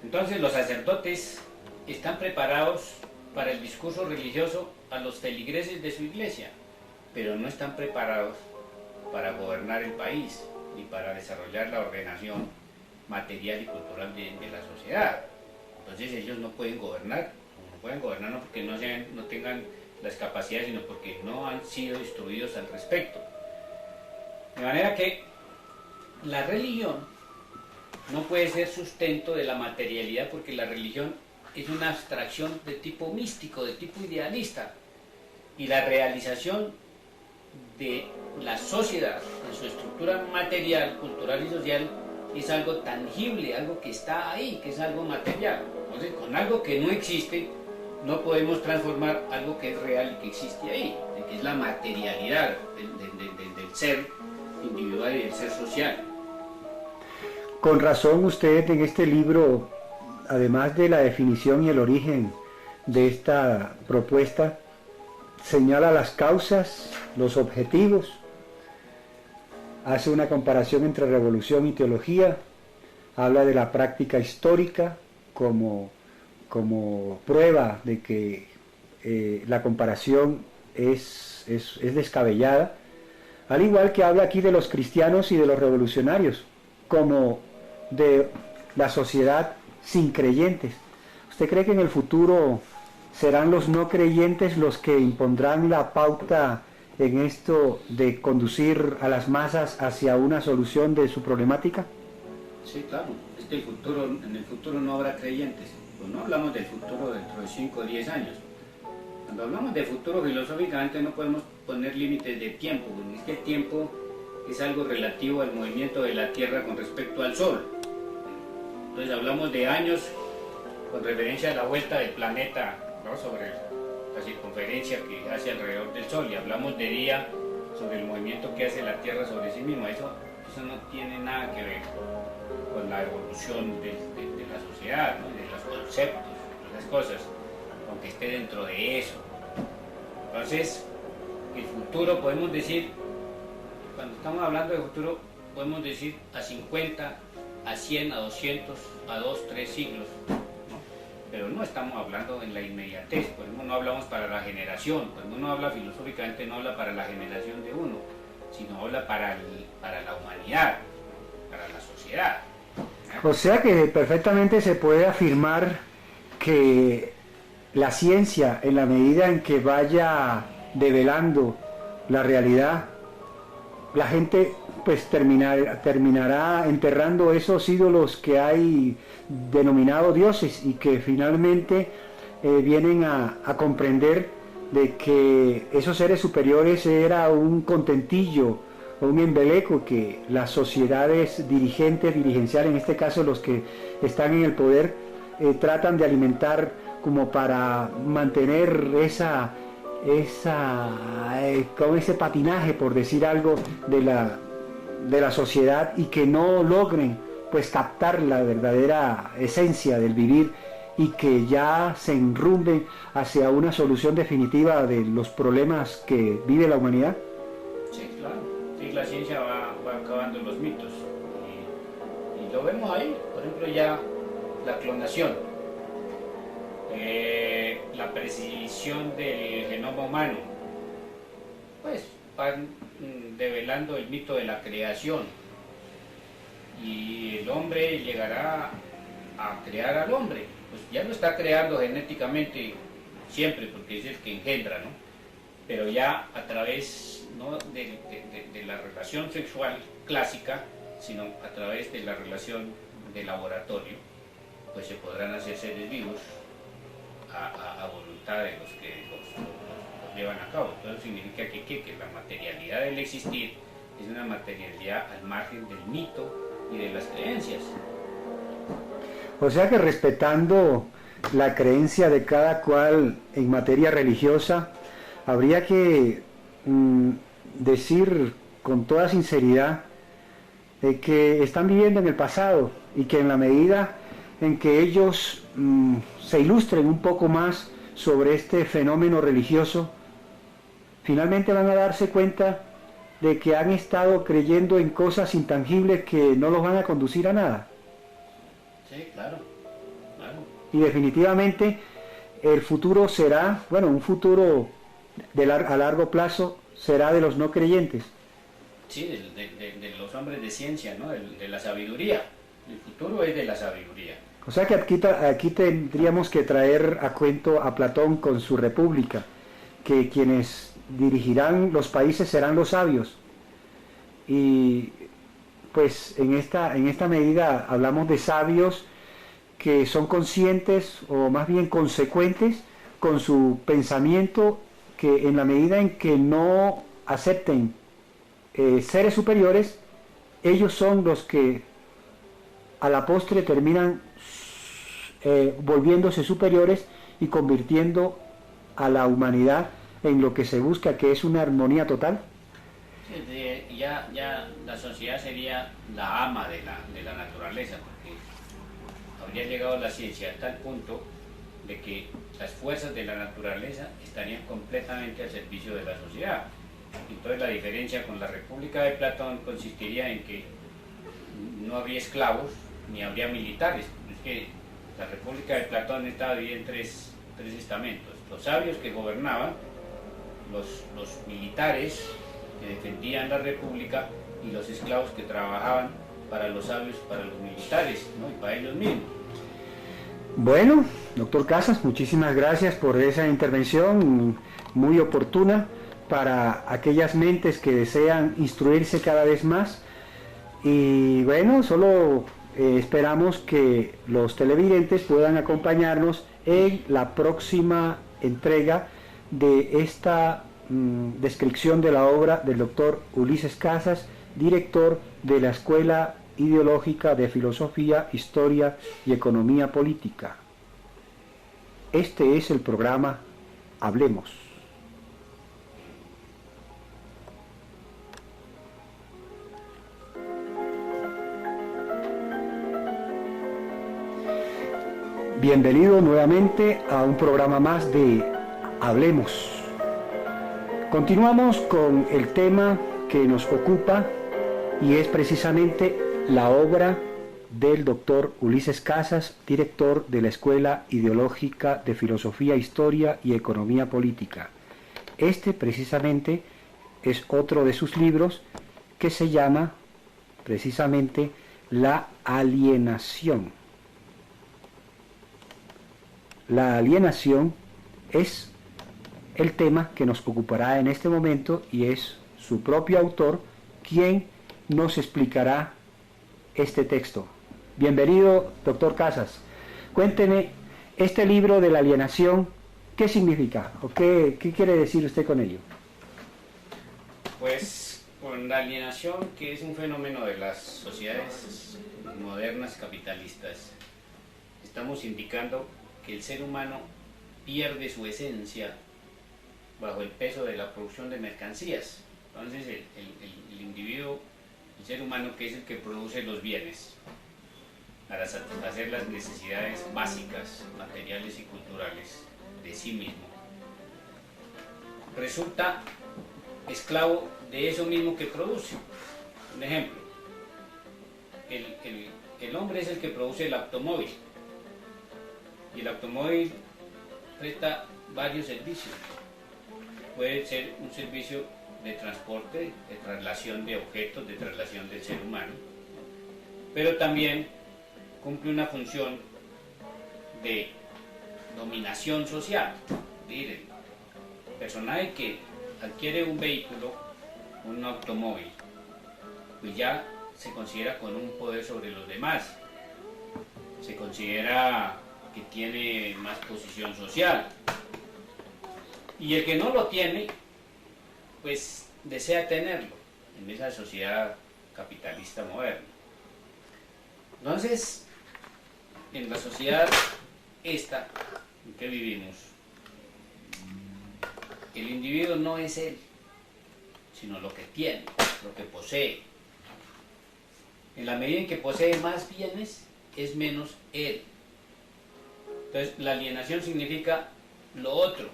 Entonces los sacerdotes están preparados para el discurso religioso a los feligreses de su iglesia, pero no están preparados para gobernar el país ni para desarrollar la ordenación material y cultural de la sociedad. Entonces ellos no pueden gobernar, no porque no tengan las capacidades, sino porque no han sido instruidos al respecto. De manera que la religión no puede ser sustento de la materialidad, porque la religión es una abstracción de tipo místico, de tipo idealista, y la realización de la sociedad en su estructura material, cultural y social es algo tangible, algo que está ahí, que es algo material. Entonces, con algo que no existe, no podemos transformar algo que es real y que existe ahí, que es la materialidad del ser individual y del ser social. Con razón usted en este libro, además de la definición y el origen de esta propuesta, señala las causas, los objetivos, hace una comparación entre revolución y teología, habla de la práctica histórica como prueba de que la comparación es descabellada, al igual que habla aquí de los cristianos y de los revolucionarios, como de la sociedad sin creyentes. ¿Usted cree que en el futuro serán los no creyentes los que impondrán la pauta en esto de conducir a las masas hacia una solución de su problemática? Sí, claro. Es que en el futuro no habrá creyentes. Pues no hablamos del futuro dentro de 5 o 10 años. Cuando hablamos de futuro filosóficamente no podemos poner límites de tiempo, porque es que el tiempo es algo relativo al movimiento de la Tierra con respecto al Sol. Entonces hablamos de años con referencia a la vuelta del planeta, ¿no?, sobre la circunferencia que hace alrededor del Sol, y hablamos de día sobre el movimiento que hace la Tierra sobre sí misma. Eso no tiene nada que ver con la evolución de la sociedad, ¿no?, de los conceptos, de las cosas, aunque esté dentro de eso. Entonces, el futuro podemos decir, cuando estamos hablando de futuro, podemos decir a 50, a 100, a 200, a 2, 3 siglos, ¿no? Pero no estamos hablando en la inmediatez. Por ejemplo, no hablamos para la generación. Cuando uno habla filosóficamente no habla para la generación de uno, sino habla para la humanidad, para la sociedad. O sea que perfectamente se puede afirmar que la ciencia, en la medida en que vaya develando la realidad, la gente pues terminará enterrando esos ídolos que hay denominados dioses, y que finalmente vienen a comprender de que esos seres superiores era un contentillo, un embeleco que las sociedades dirigenciales, en este caso los que están en el poder, tratan de alimentar como para mantener con ese patinaje, por decir algo, de la sociedad, y que no logren pues captar la verdadera esencia del vivir, y que ya se enrumben hacia una solución definitiva de los problemas que vive la humanidad. Sí, claro. Sí, la ciencia va acabando los mitos. Y lo vemos ahí, por ejemplo, ya la clonación, la precisión del genoma humano, pues van develando el mito de la creación, y el hombre llegará a crear al hombre. Pues ya lo está creando genéticamente siempre, porque es el que engendra, ¿no? Pero ya a través, no de la relación sexual clásica, sino a través de la relación de laboratorio, pues se podrán hacer seres vivos a voluntad de los que los llevan a cabo. Entonces significa que la materialidad del existir es una materialidad al margen del mito y de las creencias. O sea que, respetando la creencia de cada cual en materia religiosa, habría que decir con toda sinceridad que están viviendo en el pasado, y que en la medida en que ellos se ilustren un poco más sobre este fenómeno religioso, finalmente van a darse cuenta de que han estado creyendo en cosas intangibles que no los van a conducir a nada. Sí, claro. y definitivamente el futuro será, bueno, un futuro a largo plazo será de los no creyentes. Sí, de los hombres de ciencia, ¿no? De la sabiduría. El futuro es de la sabiduría. O sea que aquí tendríamos que traer a cuento a Platón con su república, que quienes dirigirán los países serán los sabios. Y pues en esta medida hablamos de sabios que son conscientes o más bien consecuentes con su pensamiento, que en la medida en que no acepten seres superiores, ellos son los que a la postre terminan volviéndose superiores y convirtiendo a la humanidad en lo que se busca, que es una armonía total. Ya la sociedad sería la ama de la naturaleza, porque habría llegado la ciencia a tal punto de que las fuerzas de la naturaleza estarían completamente al servicio de la sociedad. Entonces la diferencia con la República de Platón consistiría en que no habría esclavos ni habría militares. Es que la República de Platón estaba dividida en tres estamentos: los sabios que gobernaban, los militares que defendían la República y los esclavos que trabajaban para los sabios, para los militares, ¿no? Y para ellos mismos. Bueno, doctor Casas, muchísimas gracias por esa intervención muy oportuna para aquellas mentes que desean instruirse cada vez más. Y bueno, solo esperamos que los televidentes puedan acompañarnos en la próxima entrega de esta descripción de la obra del doctor Ulises Casas, director de la Escuela Ideológica de Filosofía, Historia y Economía Política. Este es el programa Hablemos. Bienvenido nuevamente a un programa más de Hablemos. Continuamos con el tema que nos ocupa y es precisamente la obra del doctor Ulises Casas, director de la Escuela Ideológica de Filosofía, Historia y Economía Política. Este precisamente es otro de sus libros que se llama precisamente La alienación. La alienación es el tema que nos ocupará en este momento y es su propio autor quien nos explicará este texto. Bienvenido, doctor Casas. Cuénteme, este libro de la alienación, ¿qué significa? ¿O qué quiere decir usted con ello? Pues con la alienación, que es un fenómeno de las sociedades modernas capitalistas, estamos indicando que el ser humano pierde su esencia bajo el peso de la producción de mercancías. Entonces el individuo, el ser humano, que es el que produce los bienes para satisfacer las necesidades básicas, materiales y culturales de sí mismo, resulta esclavo de eso mismo que produce. Un ejemplo, el hombre es el que produce el automóvil, y el automóvil presta varios servicios. Puede ser un servicio de transporte, de traslación de objetos, de traslación del ser humano, pero también cumple una función de dominación social. Miren, el personaje que adquiere un vehículo, un automóvil, pues ya se considera con un poder sobre los demás, se considera que tiene más posición social, y el que no lo tiene, pues desea tenerlo en esa sociedad capitalista moderna. Entonces, en la sociedad esta en que vivimos, el individuo no es él, sino lo que tiene, lo que posee. En la medida en que posee más bienes, es menos él. Entonces, la alienación significa lo otro,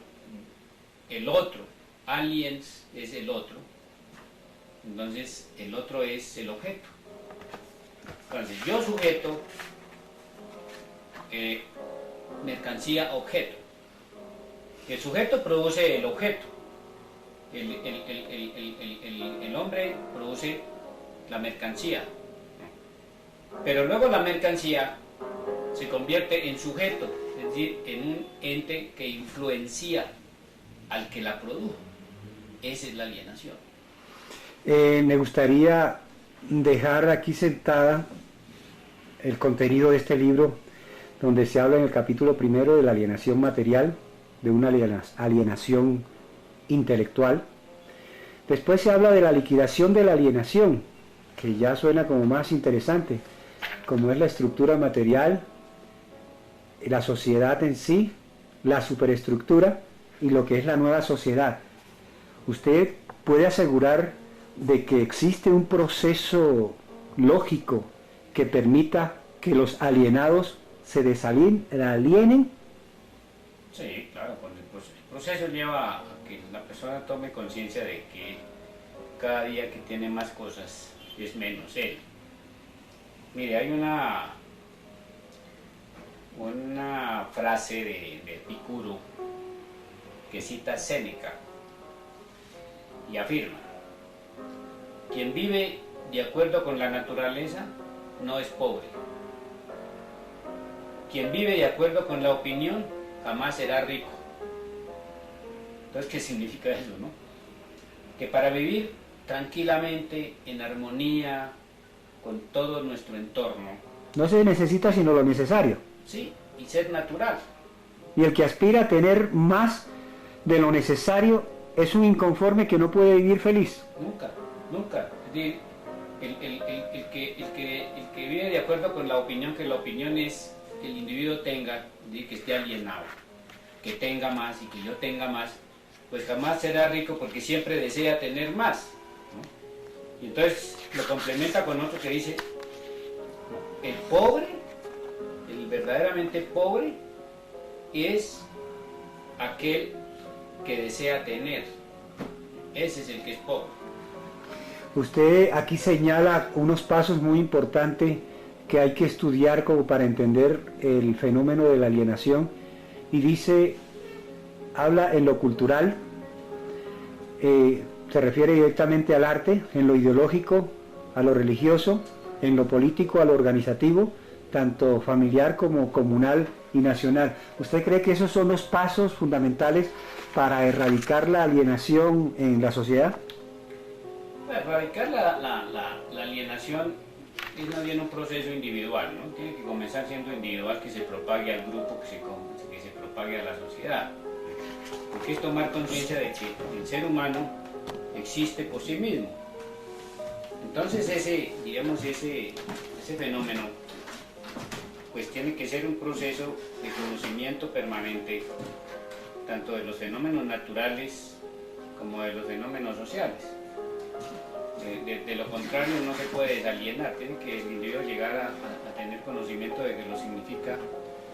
el otro. Aliens es el otro. Entonces, el otro es el objeto. Entonces, yo sujeto mercancía, objeto. El sujeto produce el objeto, el hombre produce la mercancía, pero luego la mercancía se convierte en sujeto, es decir, en un ente que influencia al que la produjo. Esa es la alienación. Me gustaría dejar aquí sentada el contenido de este libro, donde se habla en el capítulo primero de la alienación material, de una alienación intelectual. Después se habla de la liquidación de la alienación, que ya suena como más interesante, como es la estructura material, la sociedad en sí, la superestructura y lo que es la nueva sociedad. ¿Usted puede asegurar de que existe un proceso lógico que permita que los alienados se desalienen? Sí, claro, el proceso lleva a que la persona tome conciencia de que cada día que tiene más cosas es menos él. Mire, hay una frase de Epicuro que cita Séneca y afirma: quien vive de acuerdo con la naturaleza no es pobre. Quien vive de acuerdo con la opinión jamás será rico. Entonces, ¿qué significa eso, no? Que para vivir tranquilamente, en armonía con todo nuestro entorno, no se necesita sino lo necesario. Sí, y ser natural. Y el que aspira a tener más de lo necesario es un inconforme que no puede vivir feliz. Nunca, nunca. Es decir, el que vive de acuerdo con la opinión, que la opinión es que el individuo tenga, es decir, que esté alienado, que tenga más y que yo tenga más, pues jamás será rico porque siempre desea tener más, ¿no? Y entonces lo complementa con otro que dice: el pobre, el verdaderamente pobre, es aquel que desea tener. Ese es el que es pobre. Usted aquí señala unos pasos muy importantes que hay que estudiar como para entender el fenómeno de la alienación, y dice, habla en lo cultural, se refiere directamente al arte, en lo ideológico, a lo religioso, en lo político, a lo organizativo, tanto familiar como comunal y nacional. ¿Usted cree que esos son los pasos fundamentales para erradicar la alienación en la sociedad? Erradicar la alienación es más bien un proceso individual, ¿no? Tiene que comenzar siendo individual, que se propague al grupo, que se propague a la sociedad. Porque es tomar conciencia de que el ser humano existe por sí mismo. Entonces ese fenómeno pues tiene que ser un proceso de conocimiento permanente, tanto de los fenómenos naturales como de los fenómenos sociales. De lo contrario no se puede desalienar, tiene que el individuo llegar a tener conocimiento de que lo significa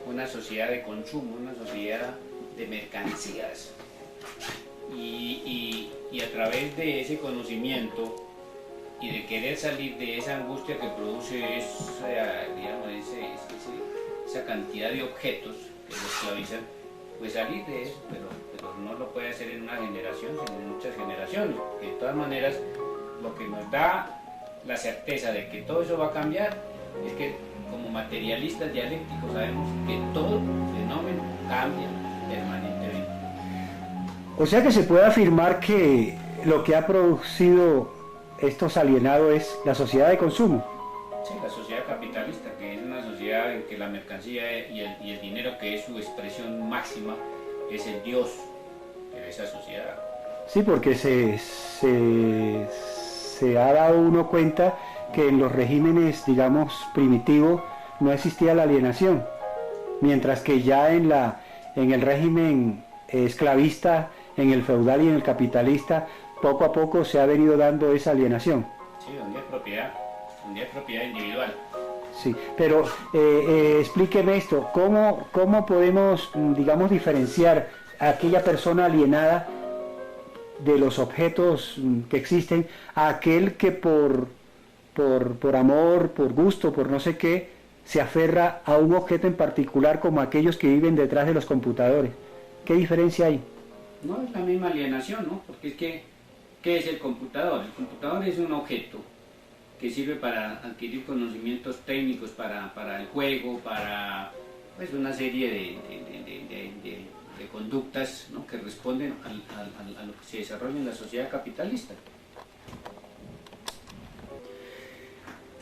una sociedad de consumo, una sociedad de mercancías. Y a través de ese conocimiento y de querer salir de esa angustia que produce esa cantidad de objetos que lo esclavizan, pues salir de eso, pero no lo puede hacer en una generación, sino en muchas generaciones, porque de todas maneras lo que nos da la certeza de que todo eso va a cambiar es que como materialistas dialécticos sabemos que todo fenómeno cambia permanentemente. O sea que se puede afirmar que lo que ha producido estos alienados es la sociedad de consumo. Sí, la sociedad capitalista, que es una sociedad en que la mercancía y el dinero, que es su expresión máxima, es el Dios de esa sociedad. Sí, porque se ha dado uno cuenta que en los regímenes, digamos, primitivos no existía la alienación, mientras que ya en el régimen esclavista, en el feudal y en el capitalista, poco a poco se ha venido dando esa alienación. Sí, donde es propiedad individual. Sí, pero explíqueme esto, ¿cómo podemos, digamos, diferenciar a aquella persona alienada de los objetos que existen, a aquel que por amor, por gusto, por no sé qué, se aferra a un objeto en particular como aquellos que viven detrás de los computadores. ¿Qué diferencia hay? No es la misma alienación, ¿no? Porque es que, ¿qué es el computador? El computador es un objeto que sirve para adquirir conocimientos técnicos para el juego, para pues, una serie de conductas, ¿no? Que responden a lo que se desarrolla en la sociedad capitalista.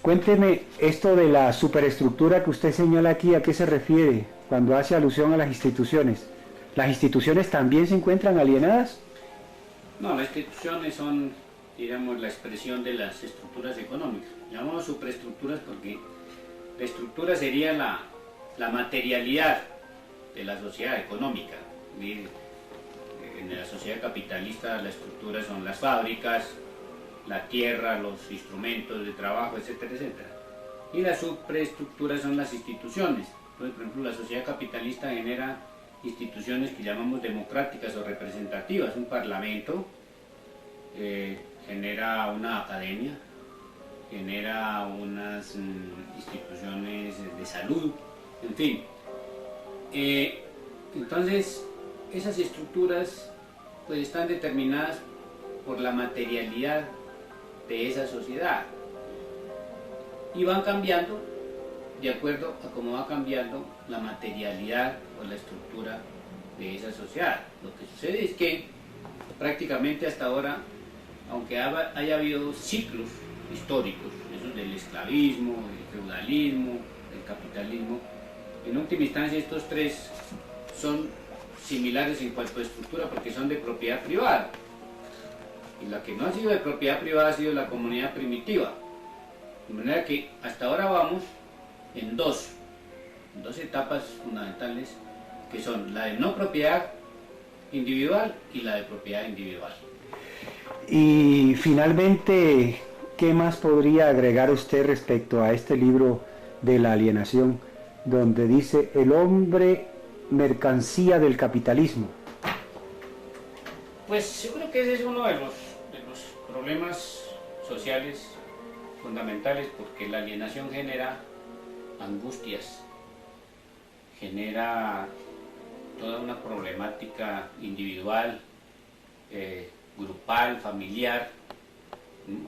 Cuénteme esto de la superestructura que usted señala aquí, ¿a qué se refiere cuando hace alusión a las instituciones? ¿Las instituciones también se encuentran alienadas? No, las instituciones son, digamos, la expresión de las estructuras económicas. Llamamos superestructuras porque la estructura sería la materialidad de la sociedad económica. En la sociedad capitalista la estructura son las fábricas, la tierra, los instrumentos de trabajo, etcétera, etcétera. Y las superestructuras son las instituciones. Entonces, por ejemplo, la sociedad capitalista genera instituciones que llamamos democráticas o representativas, un parlamento, genera una academia, genera unas instituciones de salud, en fin. Entonces, esas estructuras pues están determinadas por la materialidad de esa sociedad y van cambiando de acuerdo a cómo va cambiando la materialidad o la estructura de esa sociedad. Lo que sucede es que prácticamente hasta ahora, aunque haya habido ciclos históricos, esos del esclavismo, del feudalismo, del capitalismo, en última instancia estos tres son similares en cuanto a estructura porque son de propiedad privada. Y la que no ha sido de propiedad privada ha sido la comunidad primitiva. De manera que hasta ahora vamos en dos etapas fundamentales, que son la de no propiedad individual y la de propiedad individual. Y finalmente, ¿qué más podría agregar usted respecto a este libro de la alienación, donde dice el hombre mercancía del capitalismo? Pues yo creo que ese es uno de los problemas sociales fundamentales, porque la alienación genera angustias, genera toda una problemática individual, grupal, familiar,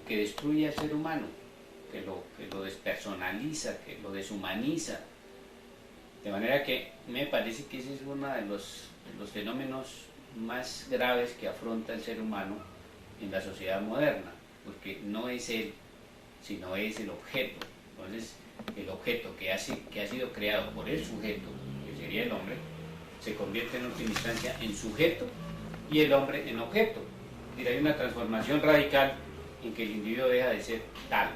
que destruye al ser humano, que lo despersonaliza, que lo deshumaniza. De manera que me parece que ese es uno de los fenómenos más graves que afronta el ser humano en la sociedad moderna, porque no es él, sino es el objeto. Entonces, el objeto que ha sido creado por el sujeto, que sería el hombre, se convierte en última instancia en sujeto y el hombre en objeto. Es decir, hay una transformación radical en que el individuo deja de ser tal.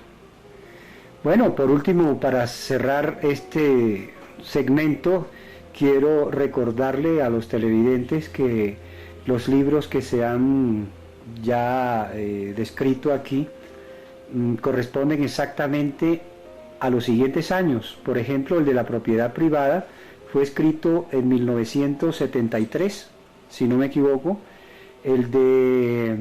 Bueno, por último, para cerrar este segmento, quiero recordarle a los televidentes que los libros que se han ya descrito aquí corresponden exactamente a los siguientes años. Por ejemplo, el de la propiedad privada fue escrito en 1973, si no me equivoco. El de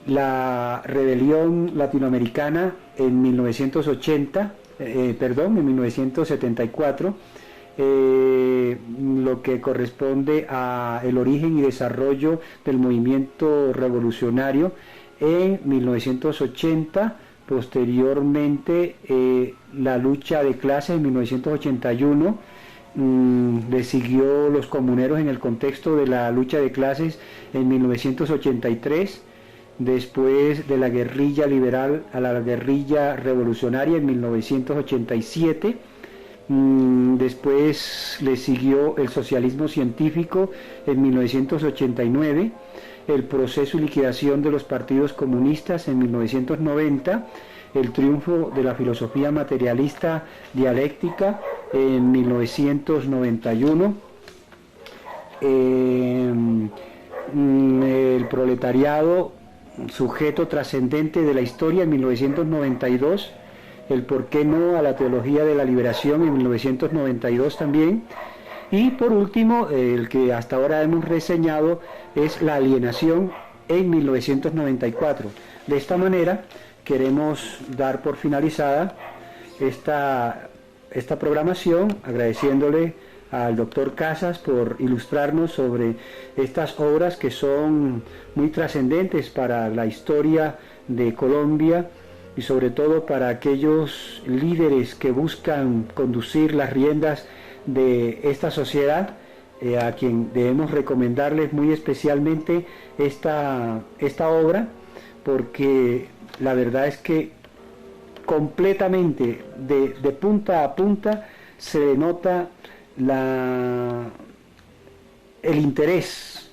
la rebelión latinoamericana en 1974, lo que corresponde a el origen y desarrollo del movimiento revolucionario en 1980, posteriormente la lucha de clases en 1981, le siguió los comuneros en el contexto de la lucha de clases en 1983, después de la guerrilla liberal a la guerrilla revolucionaria en 1987, después le siguió el socialismo científico en 1989, el proceso y liquidación de los partidos comunistas en 1990, el triunfo de la filosofía materialista dialéctica en 1991, el proletariado, sujeto trascendente de la historia en 1992, el por qué no a la teología de la liberación en 1992 también, y por último, el que hasta ahora hemos reseñado es la alienación en 1994. De esta manera queremos dar por finalizada esta programación, agradeciéndole al doctor Casas por ilustrarnos sobre estas obras que son muy trascendentes para la historia de Colombia y sobre todo para aquellos líderes que buscan conducir las riendas de esta sociedad, a quien debemos recomendarles muy especialmente esta obra, porque la verdad es que completamente de punta a punta se denota el interés,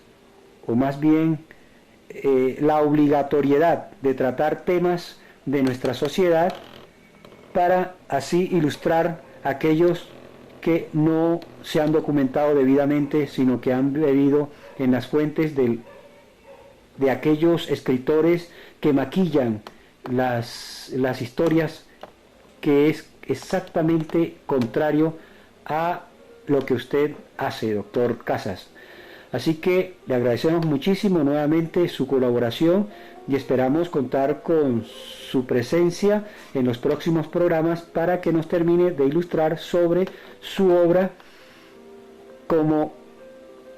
o más bien la obligatoriedad de tratar temas de nuestra sociedad para así ilustrar a aquellos que no se han documentado debidamente, sino que han bebido en las fuentes de aquellos escritores que maquillan las historias, que es exactamente contrario a lo que usted hace, doctor Casas. Así que le agradecemos muchísimo nuevamente su colaboración y esperamos contar con su presencia en los próximos programas para que nos termine de ilustrar sobre su obra como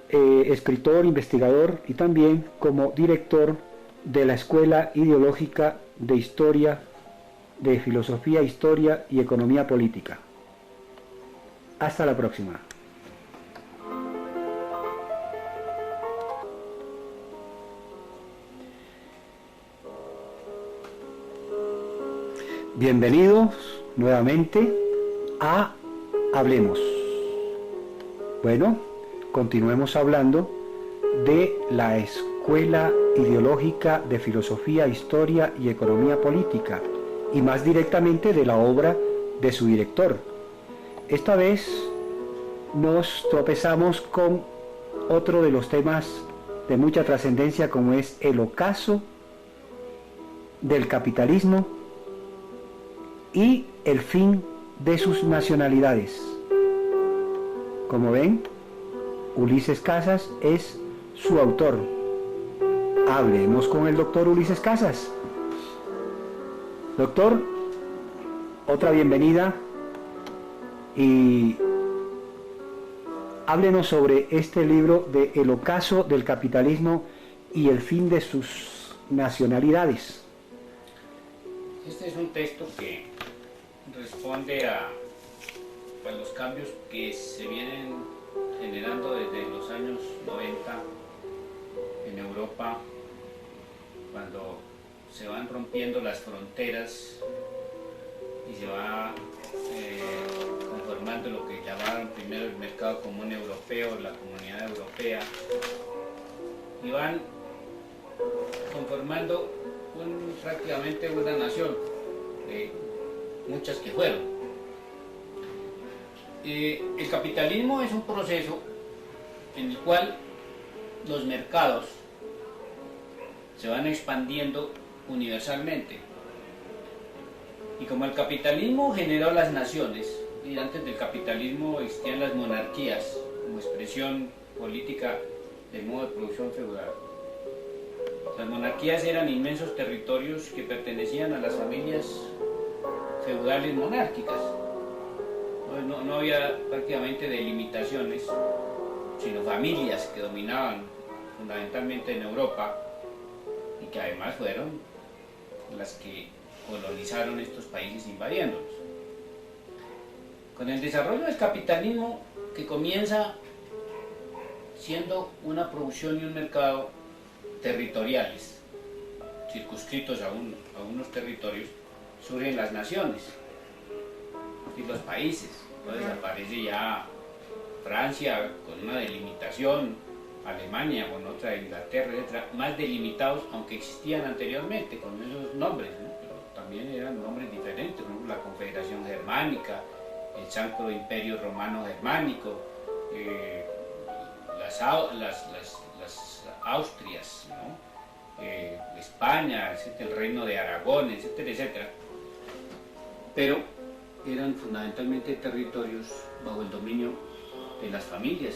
escritor, investigador y también como director de la Escuela Ideológica de Historia, de Filosofía, Historia y Economía Política. Hasta la próxima. Bienvenidos nuevamente a Hablemos. Bueno, continuemos hablando de la Escuela Ideológica de Filosofía, Historia y Economía Política, y más directamente de la obra de su director. Esta vez nos tropezamos con otro de los temas de mucha trascendencia, como es el ocaso del capitalismo y el fin de sus nacionalidades. Como ven, Ulises Casas es su autor. Hablemos con el doctor Ulises Casas. Doctor, otra bienvenida y háblenos sobre este libro de El ocaso del capitalismo y el fin de sus nacionalidades. Este es un texto que responde a los cambios que se vienen generando desde los años 90 en Europa, cuando se van rompiendo las fronteras y se va conformando lo que llamaron primero el mercado común europeo, la comunidad europea, y van conformando prácticamente una nación, muchas que fueron. El capitalismo es un proceso en el cual los mercados se van expandiendo universalmente. Y como el capitalismo generó las naciones, y antes del capitalismo existían las monarquías como expresión política del modo de producción feudal. Las monarquías eran inmensos territorios que pertenecían a las familias feudales monárquicas. No había prácticamente delimitaciones, sino familias que dominaban fundamentalmente en Europa y que además fueron las que colonizaron estos países invadiéndolos. Con el desarrollo del capitalismo, que comienza siendo una producción y un mercado territoriales, circunscritos a unos territorios, surgen las naciones y los países. Entonces aparece ya Francia con una delimitación, Alemania con otra, Inglaterra, etc., más delimitados, aunque existían anteriormente con esos nombres, ¿no? Pero también eran nombres diferentes, por ejemplo, la Confederación Germánica, el Sacro Imperio Romano Germánico, las Austrias, ¿no? España, etcétera, el Reino de Aragón, etcétera, etcétera. Pero eran fundamentalmente territorios bajo el dominio de las familias,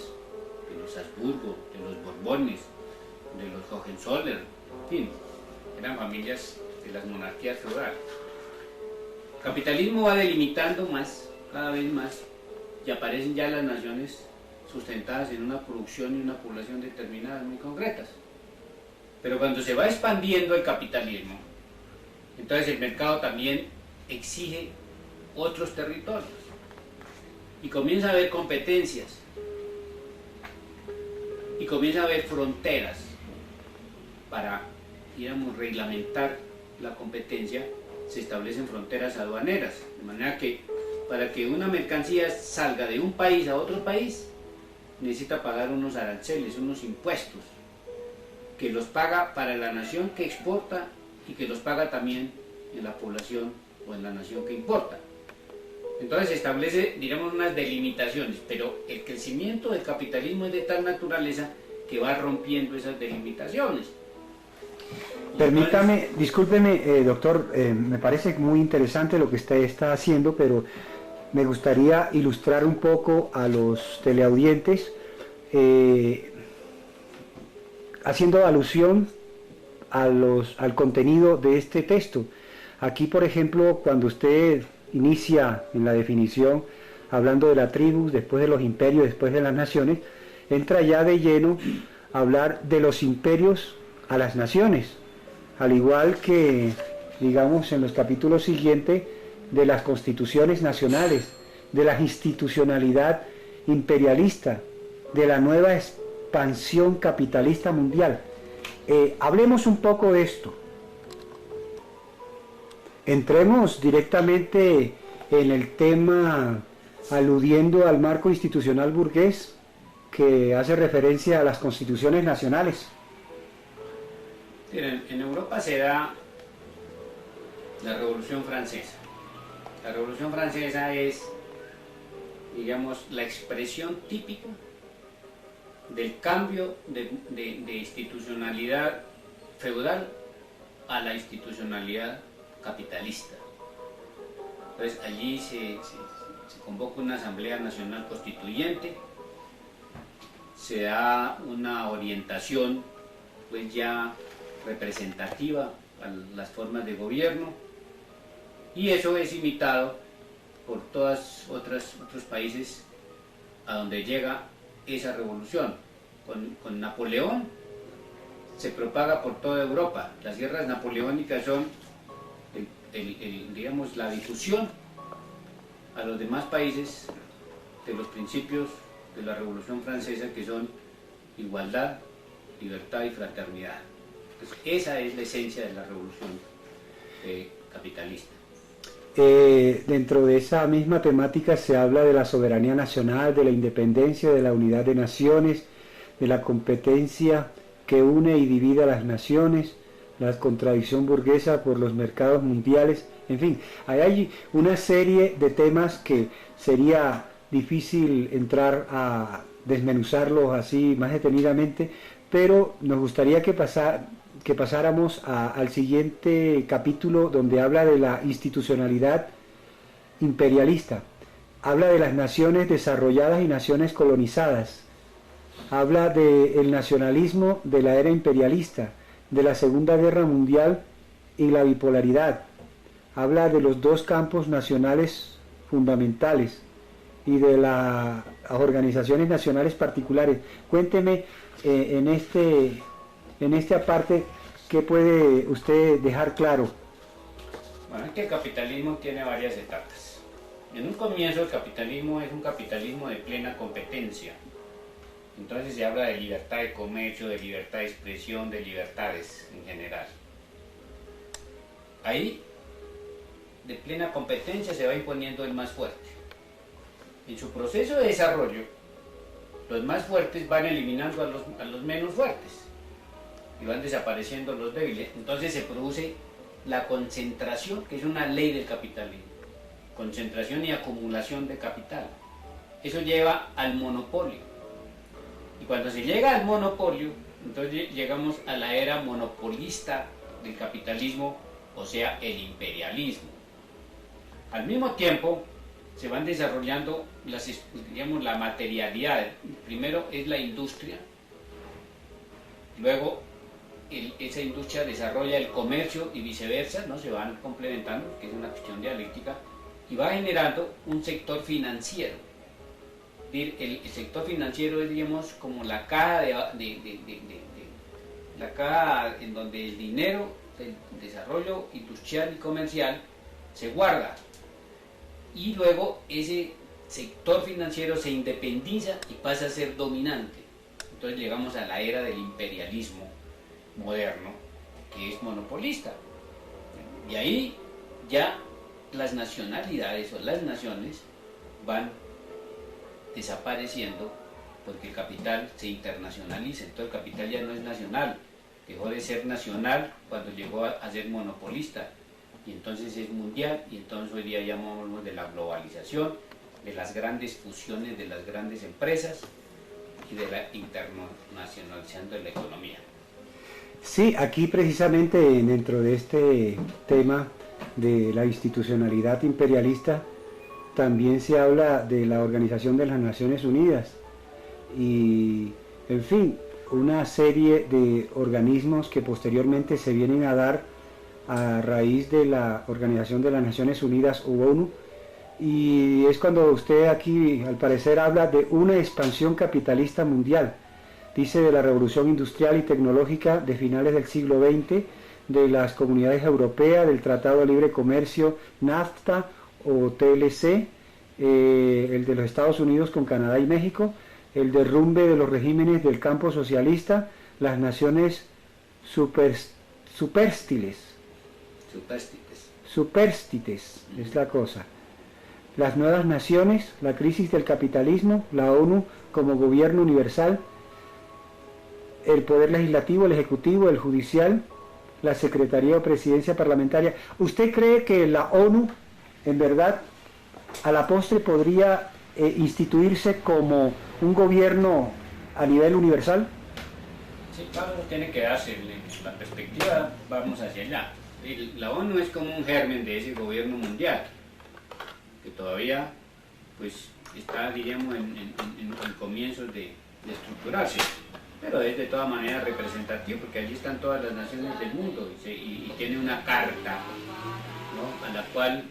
de los Habsburgo, de los Borbones, de los Hohenzollern, en fin, eran familias de las monarquías feudales. El capitalismo va delimitando más cada vez más y aparecen ya las naciones sustentadas en una producción y una población determinadas muy concretas. Pero cuando se va expandiendo el capitalismo, entonces el mercado también exige otros territorios y comienza a haber competencias y comienza a haber fronteras para, digamos, reglamentar la competencia. Se establecen fronteras aduaneras, de manera que para que una mercancía salga de un país a otro país necesita pagar unos aranceles, unos impuestos, que los paga para la nación que exporta y que los paga también en la población o en la nación que importa. Entonces se establece, digamos, unas delimitaciones, pero el crecimiento del capitalismo es de tal naturaleza que va rompiendo esas delimitaciones. Permítame, discúlpeme, doctor, me parece muy interesante lo que usted está haciendo, pero me gustaría ilustrar un poco a los teleaudientes, haciendo alusión al contenido de este texto. Aquí, por ejemplo, cuando usted inicia en la definición, hablando de la tribu, después de los imperios, después de las naciones, entra ya de lleno a hablar de los imperios a las naciones, al igual que, digamos, en los capítulos siguientes, de las constituciones nacionales, de la institucionalidad imperialista, de la nueva expansión capitalista mundial. Hablemos un poco de esto. Entremos directamente en el tema aludiendo al marco institucional burgués que hace referencia a las constituciones nacionales. En Europa se da la Revolución Francesa. La Revolución Francesa es, digamos, la expresión típica del cambio de institucionalidad feudal a la institucionalidad capitalista. Entonces allí se convoca una Asamblea Nacional Constituyente, se da una orientación pues ya representativa a las formas de gobierno, y eso es imitado por todos otros países a donde llega esa revolución. Con Napoleón se propaga por toda Europa. Las guerras napoleónicas son digamos, la difusión a los demás países de los principios de la Revolución Francesa, que son igualdad, libertad y fraternidad. Entonces, esa es la esencia de la revolución capitalista. Dentro de esa misma temática se habla de la soberanía nacional, de la independencia, de la unidad de naciones, de la competencia que une y divide a las naciones, la contradicción burguesa por los mercados mundiales, en fin, hay una serie de temas que sería difícil entrar a desmenuzarlos así más detenidamente, pero nos gustaría que pasáramos al siguiente capítulo, donde habla de la institucionalidad imperialista, habla de las naciones desarrolladas y naciones colonizadas, habla del nacionalismo de la era imperialista, de la Segunda Guerra Mundial y la bipolaridad, habla de los dos campos nacionales fundamentales y de las organizaciones nacionales particulares. Cuénteme en esta parte, ¿qué puede usted dejar claro? Bueno, es que el capitalismo tiene varias etapas. En un comienzo el capitalismo es un capitalismo de plena competencia. Entonces se habla de libertad de comercio, de libertad de expresión, de libertades en general. Ahí, de plena competencia, se va imponiendo el más fuerte. En su proceso de desarrollo, los más fuertes van eliminando a los menos fuertes y van desapareciendo los débiles. Entonces se produce la concentración, que es una ley del capitalismo. Concentración y acumulación de capital. Eso lleva al monopolio. Y cuando se llega al monopolio, entonces llegamos a la era monopolista del capitalismo, o sea, el imperialismo. Al mismo tiempo, se van desarrollando digamos, la materialidad. Primero es la industria, luego esa industria desarrolla el comercio y viceversa, ¿no? Se van complementando, que es una cuestión dialéctica, y va generando un sector financiero. El sector financiero es, digamos, como la caja la caja en donde el dinero del desarrollo industrial y comercial se guarda, y luego ese sector financiero se independiza y pasa a ser dominante. Entonces llegamos a la era del imperialismo moderno, que es monopolista, y ahí ya las nacionalidades o las naciones van desapareciendo porque el capital se internacionaliza. Entonces el capital ya no es nacional, dejó de ser nacional cuando llegó a ser monopolista, y entonces es mundial, y entonces hoy día llamamos de la globalización, de las grandes fusiones de las grandes empresas y de la internacionalización de la economía. Sí, aquí precisamente dentro de este tema de la institucionalidad imperialista también se habla de la Organización de las Naciones Unidas y, en fin, una serie de organismos que posteriormente se vienen a dar a raíz de la Organización de las Naciones Unidas o ONU, y es cuando usted aquí al parecer habla de una expansión capitalista mundial. Dice de la revolución industrial y tecnológica de finales del siglo XX, de las comunidades europeas, del Tratado de Libre Comercio NAFTA o TLC, el de los Estados Unidos con Canadá y México, el derrumbe de los regímenes del campo socialista, las naciones superstites es la cosa, las nuevas naciones, la crisis del capitalismo, la ONU como gobierno universal, el poder legislativo, el ejecutivo, el judicial, la secretaría o presidencia parlamentaria. ¿Usted cree que la ONU, en verdad, a la postre podría instituirse como un gobierno a nivel universal? Sí, claro, tiene que darse. La perspectiva, vamos hacia allá. La ONU es como un germen de ese gobierno mundial, que todavía pues está, diríamos, en comienzos de estructurarse, pero es de todas maneras representativo, porque allí están todas las naciones del mundo y tiene una carta, ¿no?, a la cual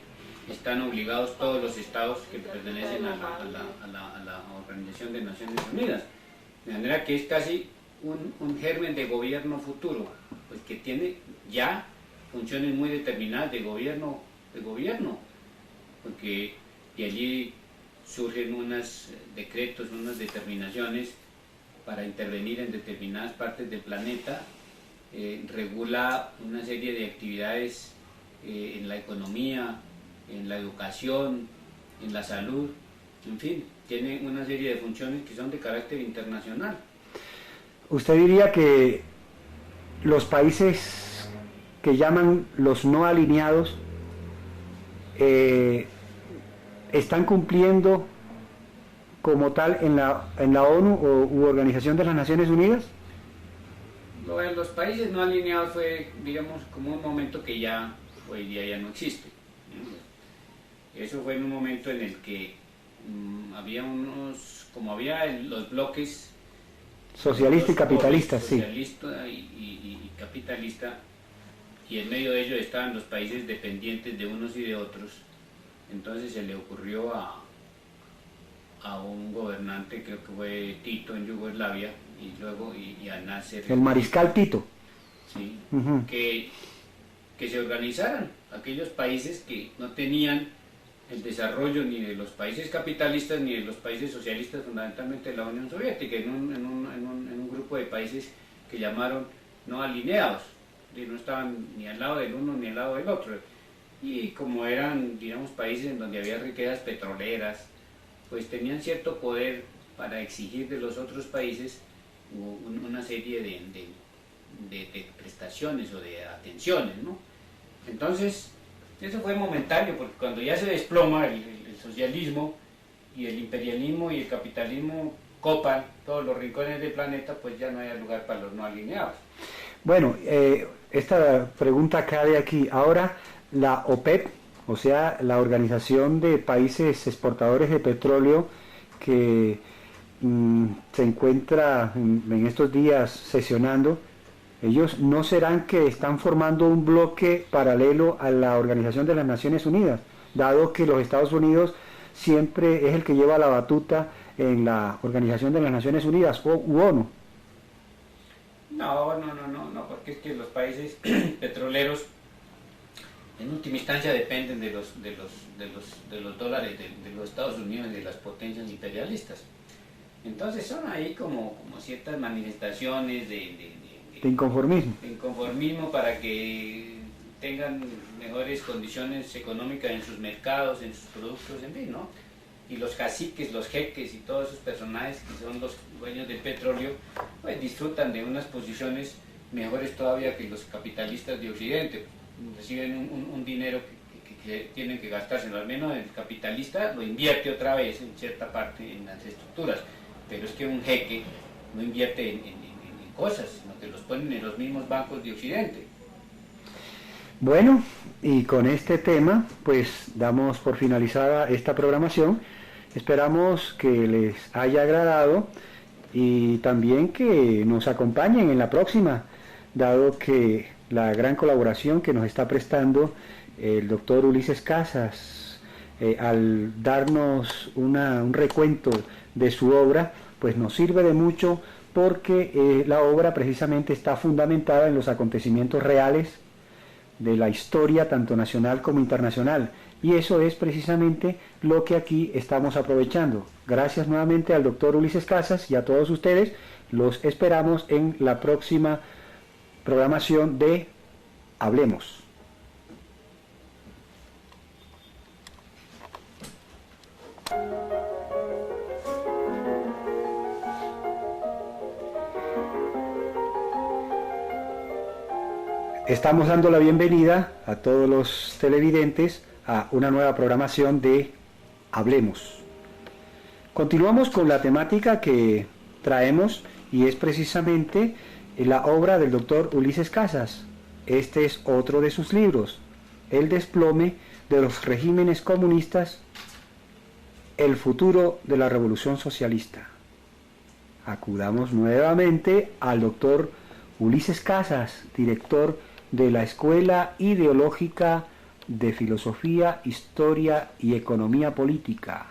están obligados todos los estados que pertenecen a la Organización de Naciones Unidas, de manera que es casi un germen de gobierno futuro, pues que tiene ya funciones muy determinadas de gobierno, porque de allí surgen unos decretos, unas determinaciones para intervenir en determinadas partes del planeta, regula una serie de actividades en la economía, en la educación, en la salud, en fin, tiene una serie de funciones que son de carácter internacional. ¿Usted diría que los países que llaman los no alineados están cumpliendo como tal en la ONU u Organización de las Naciones Unidas? Lo de los países no alineados fue, digamos, como un momento que ya hoy día ya no existe. Eso fue en un momento en el que había los bloques socialista y capitalista, sí. Socialista y capitalista, y en medio de ellos estaban los países dependientes de unos y de otros. Entonces se le ocurrió a un gobernante, creo que fue Tito en Yugoslavia, y luego a Nasser, el mariscal Tito, sí, que se organizaran aquellos países que no tenían el desarrollo ni de los países capitalistas ni de los países socialistas, fundamentalmente de la Unión Soviética, en un grupo de países que llamaron no alineados, y no estaban ni al lado del uno ni al lado del otro, y como eran, digamos, países en donde había riquezas petroleras, pues tenían cierto poder para exigir de los otros países una serie de prestaciones o de atenciones, ¿no? Entonces, eso fue momentáneo, porque cuando ya se desploma el socialismo y el imperialismo y el capitalismo copan todos los rincones del planeta, pues ya no hay lugar para los no alineados. Bueno, esta pregunta cabe aquí. Ahora, la OPEP, o sea, la Organización de Países Exportadores de Petróleo, que se encuentra en estos días sesionando, ellos no serán que están formando un bloque paralelo a la Organización de las Naciones Unidas, dado que los Estados Unidos siempre es el que lleva la batuta en la Organización de las Naciones Unidas, u ONU. No, porque es que los países petroleros en última instancia dependen de los dólares de los Estados Unidos y de las potencias imperialistas. Entonces son ahí como ciertas manifestaciones de inconformismo. De inconformismo para que tengan mejores condiciones económicas en sus mercados, en sus productos, en fin, ¿no? Y los caciques, los jeques y todos esos personajes que son los dueños del petróleo, pues disfrutan de unas posiciones mejores todavía que los capitalistas de Occidente. Reciben un dinero que tienen que gastárselo, al menos el capitalista lo invierte otra vez en cierta parte en las estructuras, pero es que un jeque no invierte en cosas, sino que los ponen en los mismos bancos de Occidente. Bueno, y con este tema pues damos por finalizada esta programación. Esperamos que les haya agradado y también que nos acompañen en la próxima, dado que la gran colaboración que nos está prestando el doctor Ulises Casas al darnos un recuento de su obra, pues nos sirve de mucho porque la obra precisamente está fundamentada en los acontecimientos reales de la historia tanto nacional como internacional, y eso es precisamente lo que aquí estamos aprovechando. Gracias nuevamente al doctor Ulises Casas y a todos ustedes. Los esperamos en la próxima programación de Hablemos. Estamos dando la bienvenida a todos los televidentes a una nueva programación de Hablemos. Continuamos con la temática que traemos y es precisamente la obra del doctor Ulises Casas. Este es otro de sus libros, El desplome de los regímenes comunistas, el futuro de la revolución socialista. Acudamos nuevamente al doctor Ulises Casas, director de la Escuela Ideológica de Filosofía, Historia y Economía Política.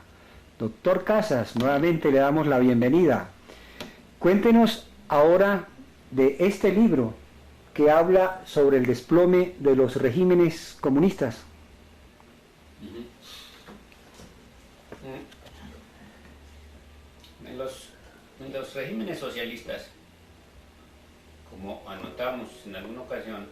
Doctor Casas, nuevamente le damos la bienvenida. Cuéntenos ahora de este libro que habla sobre el desplome de los regímenes comunistas. En los regímenes socialistas, como anotamos en alguna ocasión,